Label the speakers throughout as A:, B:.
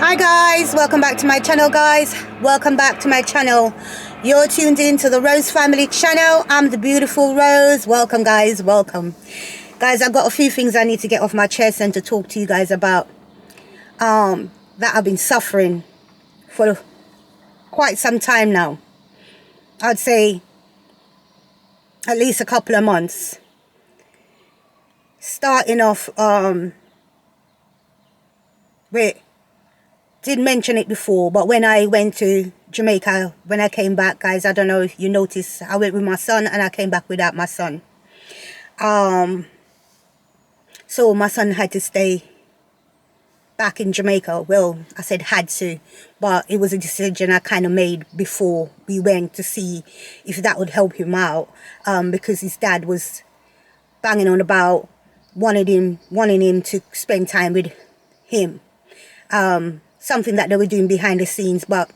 A: Hi guys, welcome back to my channel guys. Welcome back to my channel. You're tuned in to the Rose Family channel. I'm the beautiful Rose. Welcome guys, welcome. Guys, I've got a few things I need to get off my chest and to talk to you guys about that I've been suffering for quite some time now. I'd say at least a couple of months. Starting off did mention it before, but when I went to Jamaica, when I came back, guys, I don't know if you noticed, I went with my son and I came back without my son. So my son had to stay back in Jamaica. Well, I said had to, but it was a decision I kind of made before we went to see if that would help him out, because his dad was banging on about wanting him to spend time with him. Something that they were doing behind the scenes, but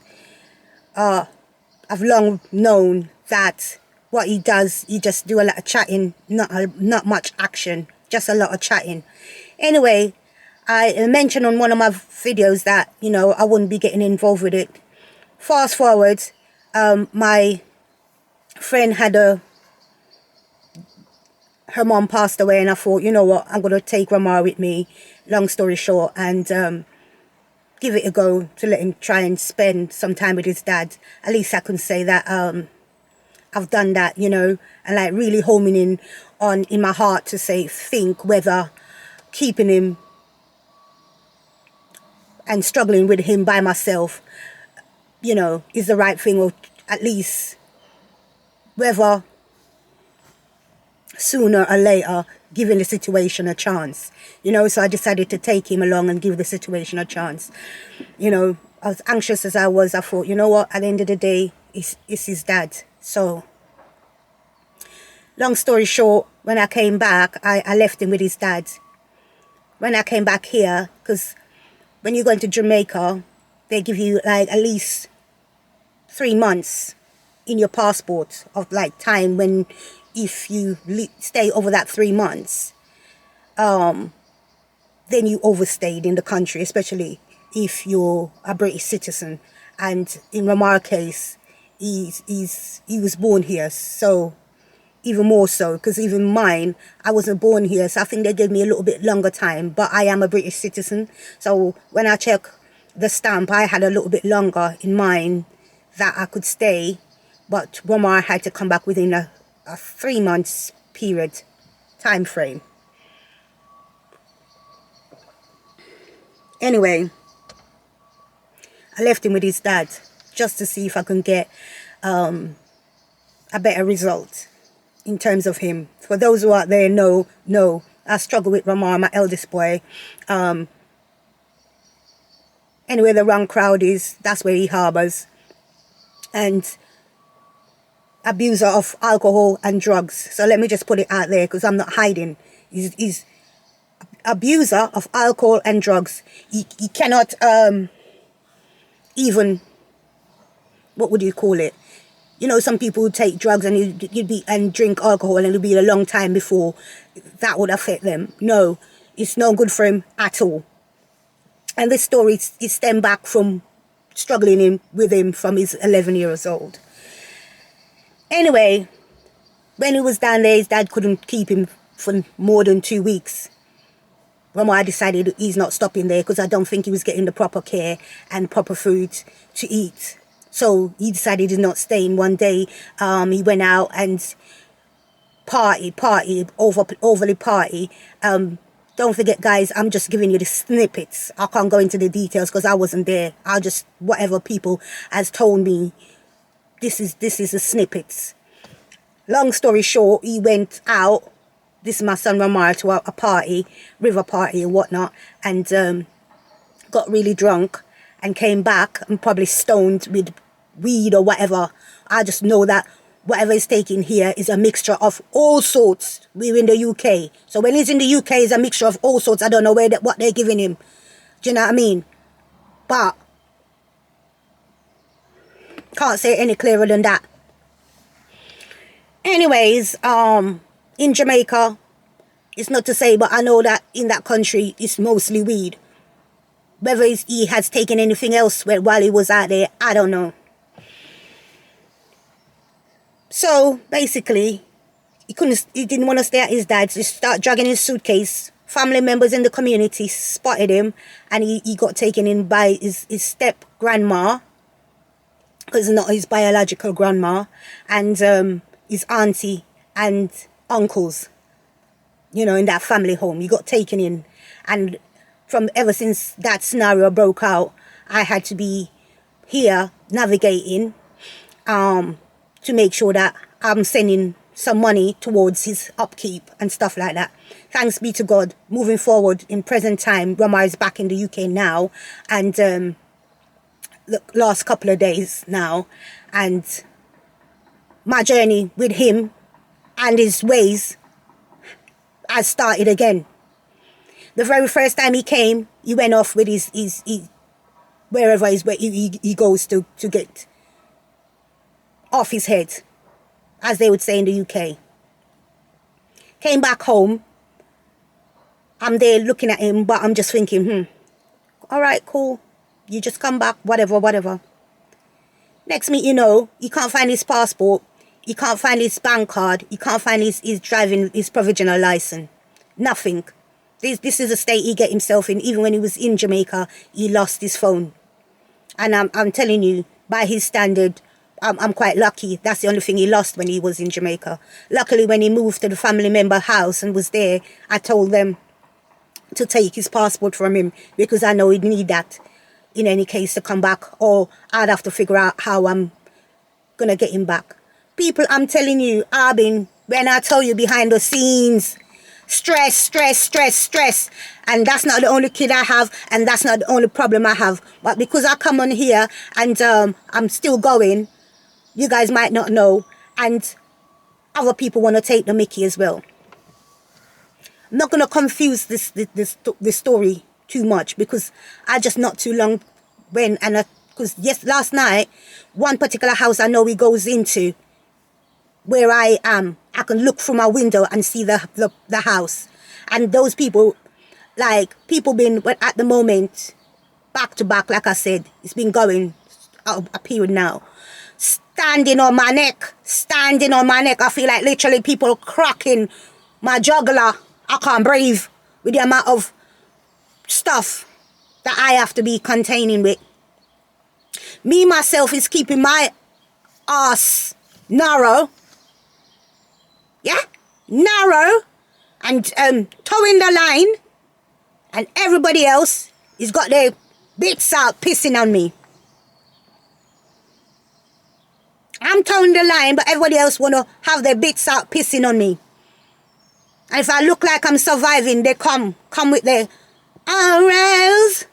A: I've long known that what he does, he just do a lot of chatting, not much action, just a lot of chatting. Anyway, I mentioned on one of my videos that, you know, I wouldn't be getting involved with it. Fast forward, my friend had her mom passed away, and I thought, you know what, I'm going to take Ramar with me, long story short, and give it a go to let him try and spend some time with his dad. At least I can say that I've done that, you know, and like really homing in my heart to think whether keeping him and struggling with him by myself, you know, is the right thing, or at least whether sooner or later giving the situation a chance, you know. So I decided to take him along and give the situation a chance. You know, as anxious as I was, I thought, you know what, at the end of the day, it's his dad. So long story short, when I came back, I left him with his dad. When I came back here, because when you go into Jamaica, they give you like at least 3 months in your passport of like time when, if you stay over that 3 months, then you overstayed in the country, especially if you're a British citizen. And in Ramar's case, he was born here, so even more so, because even mine, I wasn't born here, so I think they gave me a little bit longer time, but I am a British citizen, so when I check the stamp, I had a little bit longer in mine that I could stay, but Ramar had to come back within a 3 months period time frame. Anyway, I left him with his dad just to see if I can get a better result in terms of him. For those who out there know, I struggle with Ramar, my eldest boy. Anywhere the wrong crowd is, that's where he harbors. And abuser of alcohol and drugs. So let me just put it out there, because I'm not hiding. He's abuser of alcohol and drugs. He cannot even, what would you call it? You know, some people would take drugs and drink alcohol, and it'll be a long time before that would affect them. No, it's no good for him at all. And this story is stemmed back from struggling with him from his 11 years old. Anyway, when he was down there, his dad couldn't keep him for more than 2 weeks. Ramar decided he's not stopping there, because I don't think he was getting the proper care and proper food to eat. So he decided he's not staying. One day, he went out and overly party. Don't forget, guys, I'm just giving you the snippets. I can't go into the details because I wasn't there. I'll just, whatever people has told me, this is the snippets. Long story short, he went out, this is my son Ramar, to a party, river party and whatnot, and got really drunk and came back and probably stoned with weed or whatever. I just know that whatever he's taking here is a mixture of all sorts. We're in the UK, so when he's in the UK, it's a mixture of all sorts. I don't know what they're giving him. Do you know what I mean? But can't say it any clearer than that. Anyways, in Jamaica, it's not to say, but I know that in that country, it's mostly weed. Whether he has taken anything else while he was out there, I don't know. So basically, he didn't want to stay at his dad's. He started dragging his suitcase. Family members in the community spotted him, and he got taken in by his step grandma, because it's not his biological grandma, and his auntie and uncles, you know, in that family home. He got taken in, and from ever since that scenario broke out, I had to be here navigating to make sure that I'm sending some money towards his upkeep and stuff like that. Thanks be to God, moving forward in present time, Ramar is back in the UK now, and the last couple of days now, and my journey with him and his ways has started again. The very first time he came, he went off with his wherever he goes to get off his head, as they would say in the UK. Came back home. I'm there looking at him, but I'm just thinking, all right, cool. You just come back, whatever. Next minute, you know, he can't find his passport. He can't find his bank card. He can't find his provisional license. Nothing. This is a state he get himself in. Even when he was in Jamaica, he lost his phone. And I'm telling you, by his standard, I'm quite lucky. That's the only thing he lost when he was in Jamaica. Luckily, when he moved to the family member house and was there, I told them to take his passport from him, because I know he'd need that in any case to come back, or I'd have to figure out how I'm going to get him back. People, I'm telling you, when I tell you behind the scenes, stress. And that's not the only kid I have, and that's not the only problem I have. But because I come on here and I'm still going, you guys might not know, and other people want to take the mickey as well. I'm not going to confuse this story too much, because I just not too long because last night, one particular house I know he goes into, where I am, I can look through my window and see the house. And those people, been at the moment, back to back, like I said, it's been going a period now. Standing on my neck. I feel like literally people cracking my jugular. I can't breathe with the amount of stuff that I have to be containing with. Me, myself, is keeping my ass narrow. Yeah? Narrow. And towing the line. And everybody else is got their bits out pissing on me. I'm towing the line, but everybody else want to have their bits out pissing on me. And if I look like I'm surviving, they come with their, oh, Rose.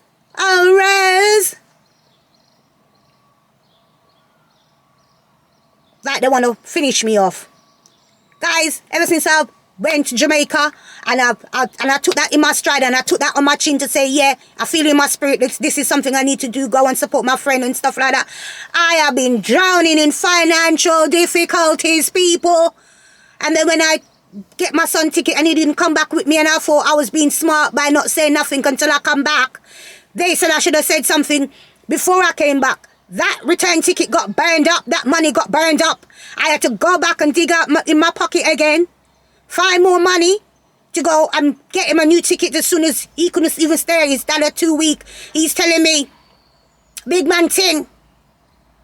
A: Like they want to finish me off. Guys, ever since I went to Jamaica, and I took that in my stride, and I took that on my chin to say, yeah, I feel in my spirit this is something I need to do, go and support my friend and stuff like that. I have been drowning in financial difficulties, people. And then when I get my son ticket and he didn't come back with me, and I thought I was being smart by not saying nothing until I come back, they said I should have said something before I came back. That return ticket got burned up. That money got burned up. I had to go back and dig out in my pocket again, find more money to go and get him a new ticket as soon as he couldn't even stay. He's done a 2 week. He's telling me, big man thing,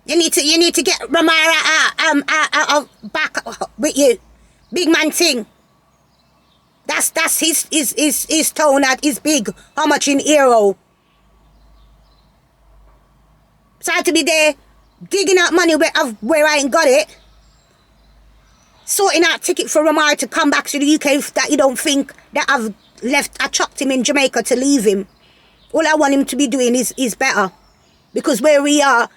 A: you need to get Ramara back with you. Big man thing. That's his tone at his big. How much in euro? So I had to be there digging out money where I ain't got it. Sorting out ticket for Ramar to come back to the UK, that you don't think that I chucked him in Jamaica to leave him. All I want him to be doing is better. Because where we are,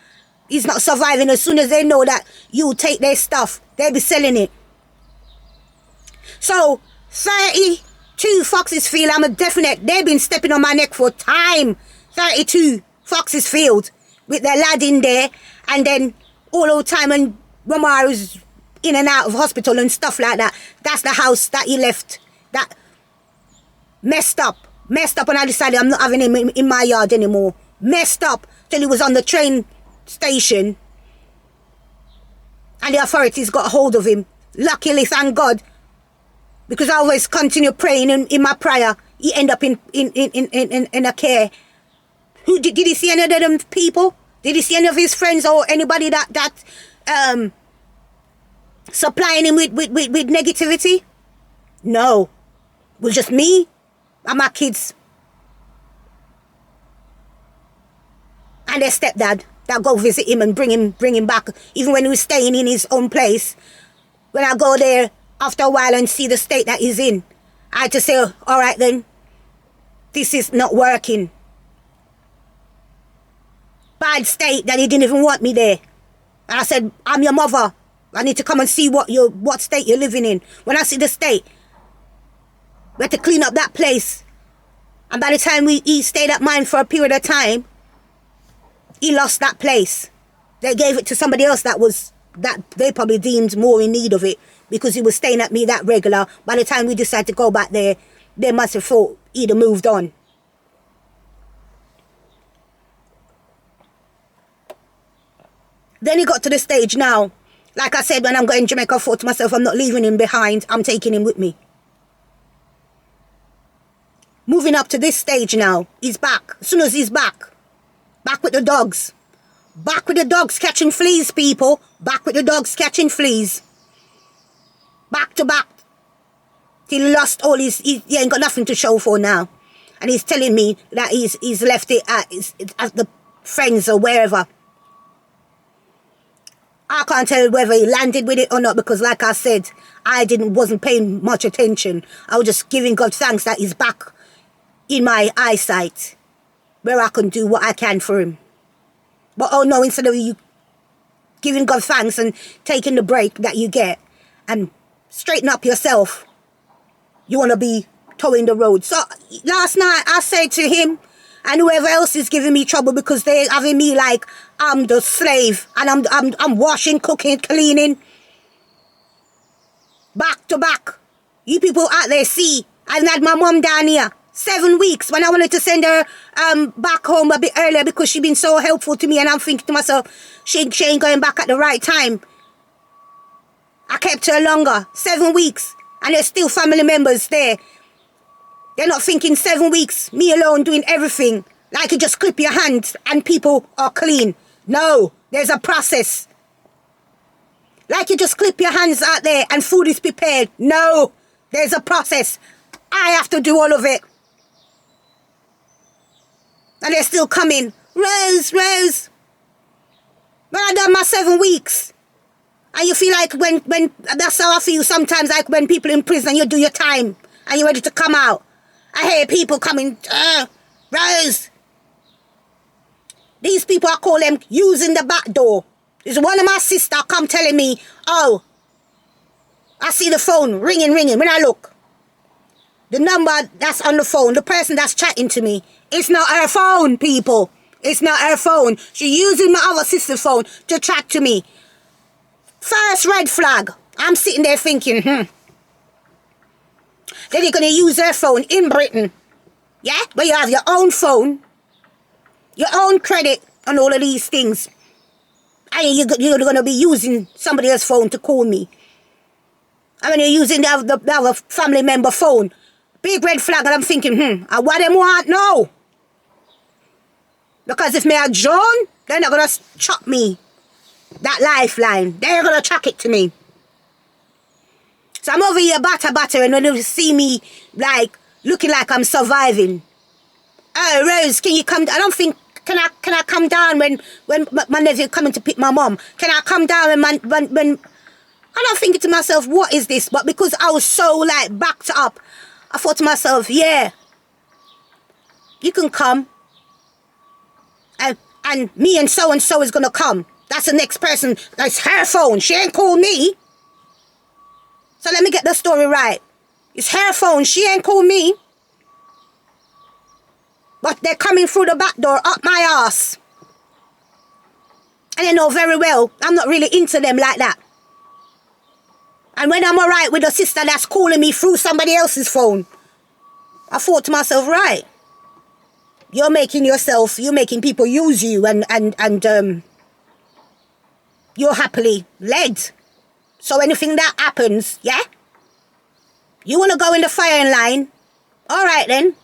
A: he's not surviving. As soon as they know that you take their stuff, they'll be selling it. So, 32 Foxes Field, I'm a definite. They've been stepping on my neck for time. 32 Foxes Field with their lad in there. And then all the time when Ramar was in and out of hospital and stuff like that, that's the house that he left. That messed up Messed up, and I decided I'm not having him in my yard anymore. Messed up till he was on the train station and the authorities got a hold of him. Luckily, thank God, because I always continue praying in my prayer. He end up in a care. Who did he see any of them people? Did he see any of his friends or anybody that supplying him with negativity? No. It was just me and my kids. And their stepdad that go visit him and bring him back, even when he was staying in his own place. When I go there after a while and see the state that he's in, I had to say, all right then, this is not working. Bad state that he didn't even want me there. And I said, I'm your mother. I need to come and see what state you're living in. When I see the state, we had to clean up that place. And by the time he stayed at mine for a period of time, he lost that place. They gave it to somebody else that they probably deemed more in need of it, because he was staying at me that regular. By the time we decided to go back there, they must have thought he'd have moved on. Then he got to the stage now. Like I said, when I'm going to Jamaica, I thought to myself, I'm not leaving him behind. I'm taking him with me. Moving up to this stage now. He's back. As soon as he's back with the dogs. Back with the dogs catching fleas, people. Back with the dogs catching fleas. Back to back. He lost all he ain't got nothing to show for now. And he's telling me that he's left it at the friends or wherever. I can't tell whether he landed with it or not, because like I said, I wasn't paying much attention. I was just giving God thanks that he's back in my eyesight, where I can do what I can for him. But oh no, instead of you giving God thanks and taking the break that you get and straighten up yourself, you want to be towing the road. So last night I said to him and whoever else is giving me trouble, because they're having me like I'm the slave and I'm washing, cooking, cleaning, back to back. You people out there see, I've had my mum down here 7 weeks when I wanted to send her back home a bit earlier because she'd been so helpful to me, and I'm thinking to myself, she ain't going back at the right time. I kept her longer, 7 weeks, and there's still family members there. They're not thinking 7 weeks, me alone doing everything, like you just clip your hands and people are clean. No, there's a process. Like you just clip your hands out there and food is prepared. No, there's a process. I have to do all of it. And they're still coming. Rose. But I done my 7 weeks. And you feel like when that's how I feel sometimes, like when people in prison, you do your time and you're ready to come out. I hear people coming, Rose. These people, I call them using the back door. There's one of my sister come telling me, oh, I see the phone ringing. When I look, the number that's on the phone, the person that's chatting to me, it's not her phone, people. It's not her phone. She's using my other sister's phone to chat to me. First red flag. I'm sitting there thinking, Then you're going to use her phone in Britain. Yeah? But you have your own phone, your own credit, and all of these things. And you're going to be using somebody else's phone to call me. I mean, you're using the other family member phone. Big red flag, and I'm thinking, what them want now? Because if me a John, they're not going to chop me that lifeline. They're going to track it to me. So I'm over here batter, and when you see me, like, looking like I'm surviving. Oh, Rose, can you come? I don't think, can I come down when my nephew coming to pick my mom? Can I come down when and I'm thinking to myself, what is this? But because I was so, like, backed up, I thought to myself, yeah, you can come. And me and so is going to come. That's the next person. That's her phone. She ain't called me. So let me get the story right. It's her phone. She ain't called me. But they're coming through the back door up my ass. And they know very well I'm not really into them like that. And when I'm alright with the sister that's calling me through somebody else's phone, I thought to myself, right, you're making people use you and you're happily led. So anything that happens, yeah? You want to go in the firing line? All right then.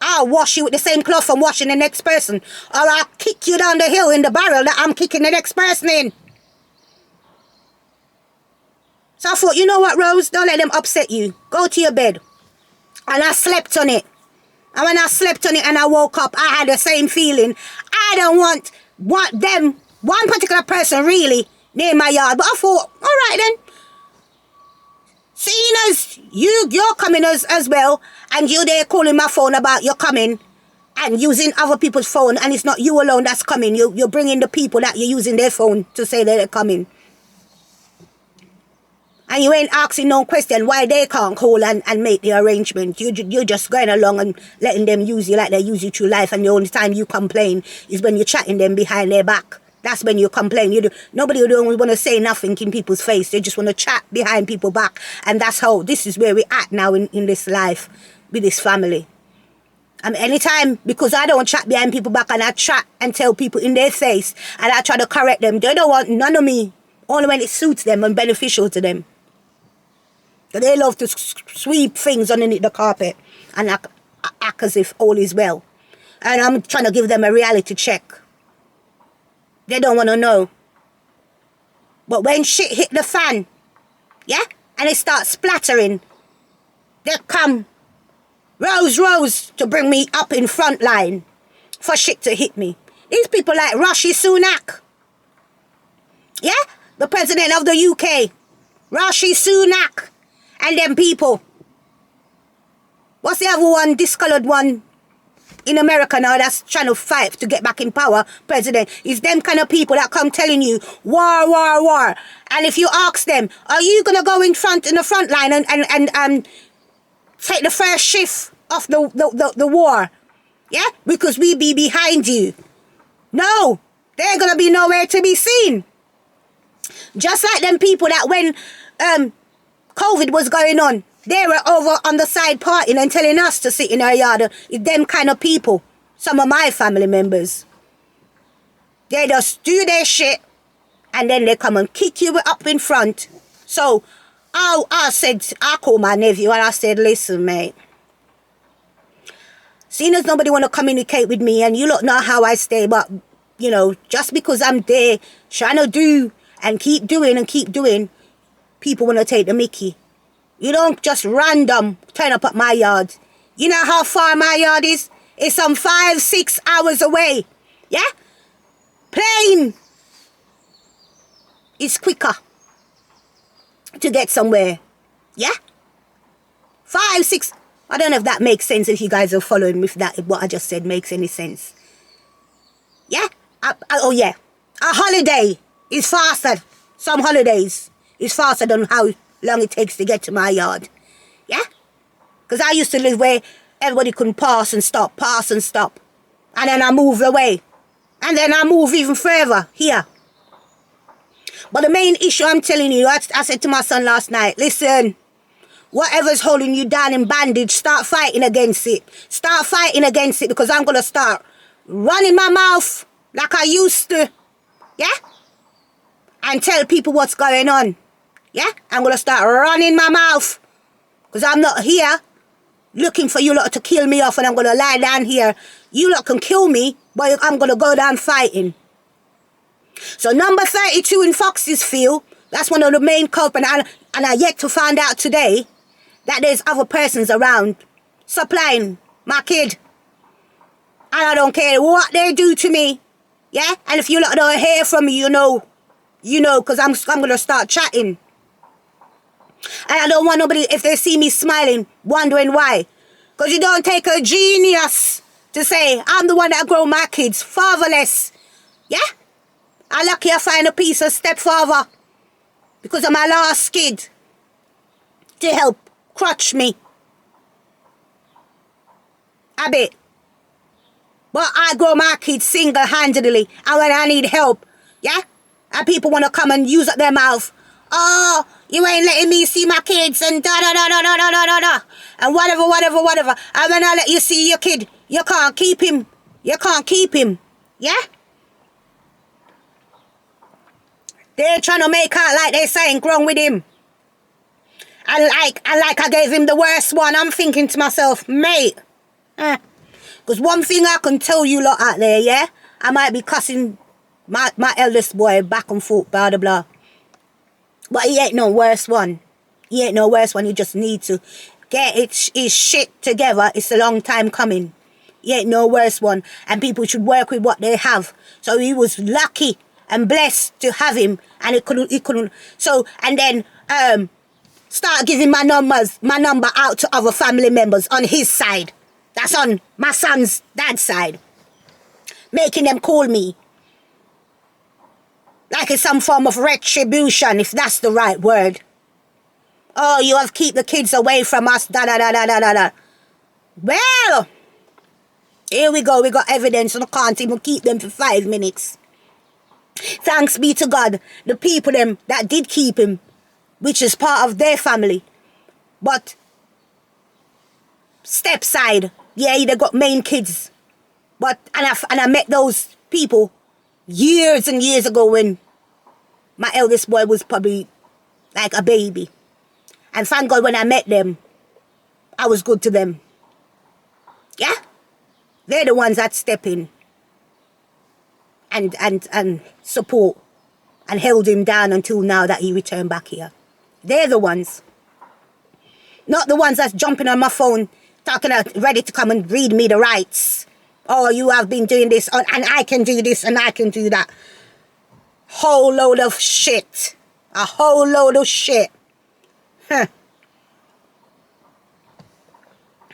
A: I'll wash you with the same cloth I'm washing the next person. Or I'll kick you down the hill in the barrel that I'm kicking the next person in. So I thought, you know what, Rose? Don't let them upset you. Go to your bed. And I slept on it. And when I slept on it and I woke up, I had the same feeling. I don't want one particular person really near my yard. But I thought, all right then. Seeing as you're coming as well, and you there calling my phone about you're coming and using other people's phone, and it's not you alone that's coming. You're bringing the people that you're using their phone to say that they're coming. And you ain't asking no question why they can't call and make the arrangement. You're just going along and letting them use you like they use you through life, and the only time you complain is when you're chatting them behind their back. That's when you complain. Nobody don't want to say nothing in people's face. They just want to chat behind people's back. And that's how, this is where we're at now in this life with this family. Anytime, because I don't chat behind people's back and I chat and tell people in their face and I try to correct them, they don't want none of me, only when it suits them and beneficial to them. So they love to sweep things underneath the carpet and act as if all is well. And I'm trying to give them a reality check. They don't want to know. But when shit hit the fan, yeah, and it starts splattering, they come Rose to bring me up in front line for shit to hit me. These people like Rishi Sunak, yeah, the president of the UK, Rishi Sunak, and them people. What's the other one, discolored one? In America now that's trying to fight to get back in power, president, is them kind of people that come telling you war. And if you ask them, are you gonna go in the front line and take the first shift of the war? Yeah? Because we be behind you. No, they're gonna be nowhere to be seen. Just like them people that when COVID was going on, they were over on the side partying and telling us to sit in our yard. It's them kind of people. Some of my family members. They just do their shit and then they come and kick you up in front. So I called my nephew and I said, listen, mate. Seeing as nobody want to communicate with me and you don't know how I stay, but, you know, just because I'm there trying to do and keep doing, people want to take the mickey. You don't just random turn up at my yard. You know how far my yard is? It's some 5-6 hours away. Yeah? Plane is quicker to get somewhere. Yeah? 5-6. I don't know if that makes sense, if you guys are following me, if what I just said makes any sense. Yeah? Oh yeah. A holiday is faster. Some holidays is faster than how long it takes to get to my yard. Yeah? Because I used to live where everybody couldn't pass and stop. And then I moved away. And then I moved even further here. But the main issue I'm telling you, I said to my son last night, listen, whatever's holding you down in bandage, start fighting against it. Start fighting against it, because I'm going to start running my mouth like I used to. Yeah? And tell people what's going on. Yeah? I'm going to start running my mouth. Because I'm not here looking for you lot to kill me off and I'm going to lie down here. You lot can kill me, but I'm going to go down fighting. So number 32 in Fox's Field, that's one of the main culprits. And I yet to find out today that there's other persons around supplying my kid. And I don't care what they do to me. Yeah? And if you lot don't hear from me, you know, because I'm going to start chatting. And I don't want nobody, if they see me smiling, wondering why. Because you don't take a genius to say, I'm the one that grow my kids, fatherless. Yeah? I'm lucky I find a piece of stepfather because of my last kid to help crutch me. A bit. But I grow my kids single-handedly. And when I need help, yeah? And people want to come and use up their mouth. Oh, You ain't letting me see my kids and da da da da da da da da da. And whatever. And when I let you see your kid, you can't keep him. You can't keep him. Yeah? They're trying to make out like there's something wrong with him. And like I gave him the worst one. I'm thinking to myself, mate. Because one thing I can tell you lot out there, yeah? I might be cussing my eldest boy back and forth, blah, blah, blah. But he ain't no worse one. He ain't no worse one. He just need to get his shit together. It's a long time coming. He ain't no worse one. And people should work with what they have. So he was lucky and blessed to have him. And he couldn't. So, and then start giving my number out to other family members on his side. That's on my son's dad's side. Making them call me. Like it's some form of retribution, if that's the right word. Oh, you have keep the kids away from us, da da da da da da da. Well, here we go. We got evidence and I can't even keep them for 5 minutes. Thanks be to God, the people them that did keep him, which is part of their family. But stepside, yeah, they got main kids. But and I met those people years and years ago when my eldest boy was probably like a baby. And thank God when I met them, I was good to them. Yeah? They're the ones that step in and support and held him down until now that he returned back here. They're the ones. Not the ones that's jumping on my phone, talking out, ready to come and read me the rights. Oh, you have been doing this, and I can do this, and I can do that. Whole load of shit. A whole load of shit. Huh.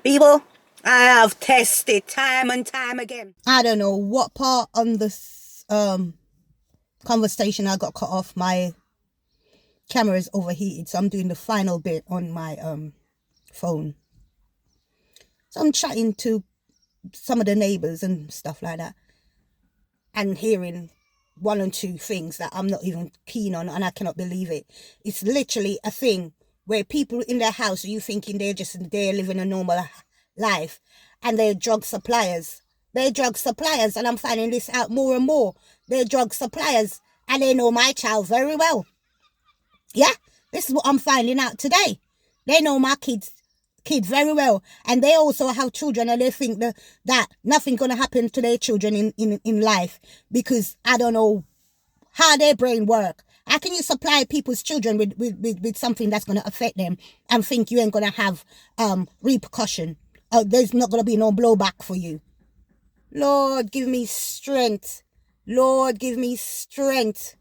A: People, I have tested time and time again. I don't know what part on this conversation I got cut off. My camera is overheated, so I'm doing the final bit on my phone. So I'm chatting to some of the neighbors and stuff like that, and hearing one or two things that I'm not even keen on, and I cannot believe it. It's literally a thing where people in their house, are you thinking they're living a normal life, and they're drug suppliers. They're drug suppliers, and I'm finding this out more and more. They're drug suppliers, and they know my child very well. Yeah, this is what I'm finding out today. They know my kid very well, and they also have children, and they think that nothing gonna happen to their children in life, because I don't know how their brain work. How can you supply people's children with something that's gonna affect them and think you ain't gonna have repercussion? There's not gonna be no blowback for you. Lord, give me strength. Lord, give me strength.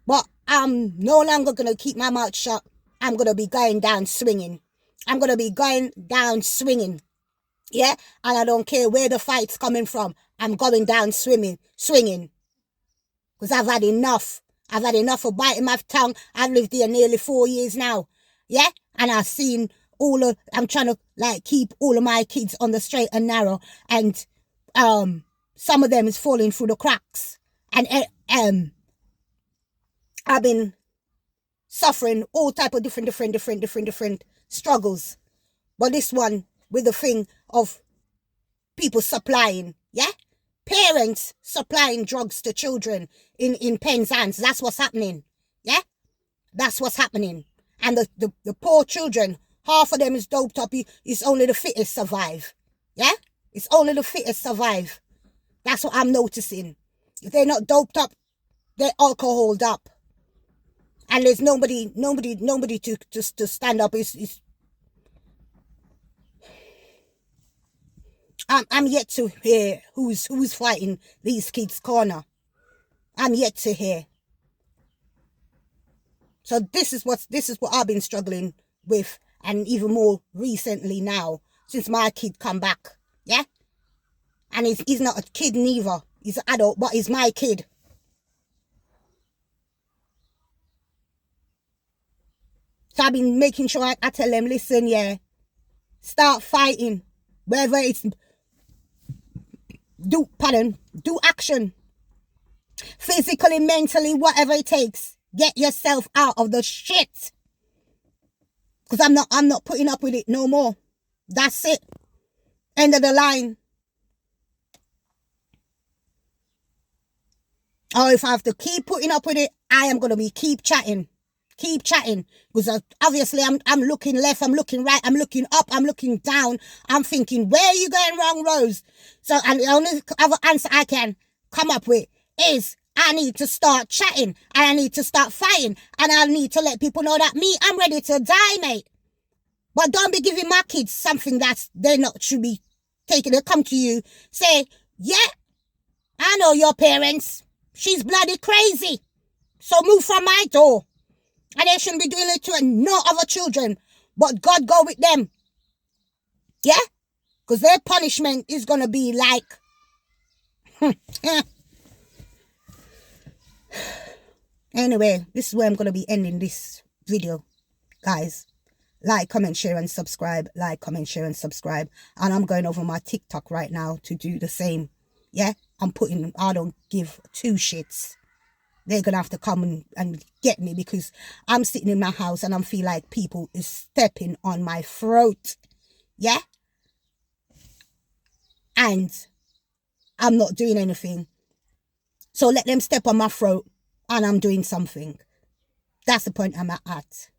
A: But I'm no longer gonna keep my mouth shut. I'm gonna be going down swinging. I'm going to be going down swinging. Yeah? And I don't care where the fight's coming from. I'm going down swinging. Because I've had enough. I've had enough of biting my tongue. I've lived here nearly 4 years now. Yeah? And I've seen I'm trying to like keep all of my kids on the straight and narrow. And some of them is falling through the cracks. And I've been suffering all type of different struggles. But this one with the thing of people supplying, yeah? Parents supplying drugs to children in Penzance. That's what's happening. Yeah? That's what's happening. And the poor children, half of them is doped up. It's only the fittest survive. Yeah? It's only the fittest survive. That's what I'm noticing. If they're not doped up, they're alcoholed up. And there's nobody to stand up. I'm yet to hear who's fighting these kids' corner. I'm yet to hear. So this is what I've been struggling with, and even more recently now, since my kid come back. Yeah? And he's not a kid neither. He's an adult, but he's my kid. So I've been making sure I tell them, listen, yeah, start fighting. Whether it's do action. Physically, mentally, whatever it takes. Get yourself out of the shit. Because I'm not putting up with it no more. That's it. End of the line. Or if I have to keep putting up with it, I am going to keep chatting. Keep chatting. Because obviously I'm looking left, I'm looking right, I'm looking up, I'm looking down. I'm thinking, where are you going wrong, Rose? So, and the only other answer I can come up with is I need to start chatting and I need to start fighting and I need to let people know that I'm ready to die, mate. But don't be giving my kids something that they not should be taking. They come to you, say, yeah, I know your parents. She's bloody crazy. So move from my door. And they shouldn't be doing it to no other children. But God go with them. Yeah? Because their punishment is going to be like... Anyway, this is where I'm going to be ending this video. Guys, like, comment, share and subscribe. Like, comment, share and subscribe. And I'm going over my TikTok right now to do the same. Yeah? I don't give two shits. They're going to have to come and get me because I'm sitting in my house and I feel like people is stepping on my throat. Yeah? And I'm not doing anything. So let them step on my throat and I'm doing something. That's the point I'm at.